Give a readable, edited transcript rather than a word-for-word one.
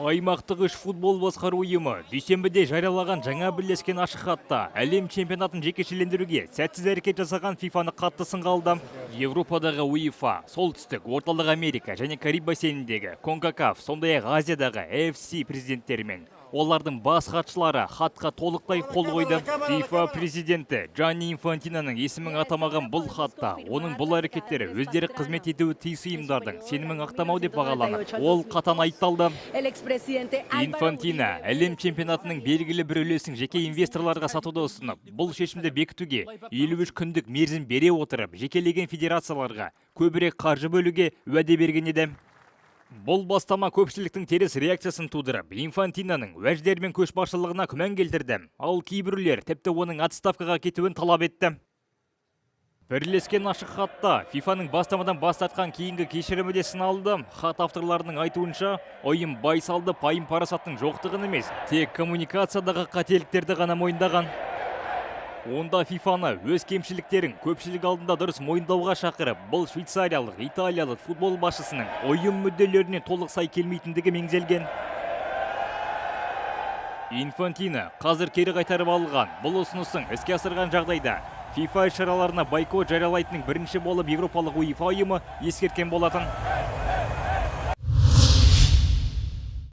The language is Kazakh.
Аймақтық үш футбол басқару ұйымы дүйсенбіде жариялаған жаңа бірлескен ашық хатта әлем чемпионатын жекешелендіруге сәтсіз әрекет жасаған ФИФАны қатты сынға алды. Европадағы УЕФА, Солтүстік, Орталық Америка және Кариб бассейніндегі CONCACAF, сондай-ақ Азиядағы AFC президенттерімен олардың бас хатшылары хатқа толықтай қол қойды. ФИФА президенті Джанни Инфантиноның есімін атамаған бұл хатта оның бұл әрекеттері өздері қызмет етуі тиіс ұйымдардың сенімін ақтамау деп бағаланып, ол қатаң айыпталды. Инфантино әлем чемпионатының белгілі бір үлесін жеке инвесторларға сатуды ұсынып, бұл шешімді бекітуге 53 күндік мерзім бере отырып, жекелеген федерацияларға көбірек қаржы бөлуге уәде берген еді. Бұл бастама көпшіліктің теріс реакциясын тудырып, Инфантиноның уәждер мен көшбасшылығына күмән келтірді. Ал кейбіреулер тіпті оның отставкаға кетуін талап етті. Бірлескен ашық хатта ФИФАның бастамадан бас тартқан кейінгі кешірімі де сыналды. Хат авторларының айтуынша, ойын байсалды пайым парасаттың жоқтығын емес, тек коммуникациядағы қателіктерді ғана мойындаған. Онда ФИФАны өз кемшіліктерін көпшілік алдында дұрыс мойындауға шақырып, бұл швейцариялық, италиялық футбол басшысының ойын мүдделеріне толық сай келмейтіндігі меңзелген. Инфантино қазір кері қайтарып алған бұл ұсынысын іске асырған жағдайда ФИФА шараларына бойкот жариялайтынын бірінші болып Европалық УЕФА ұйымы ескерткен болатын.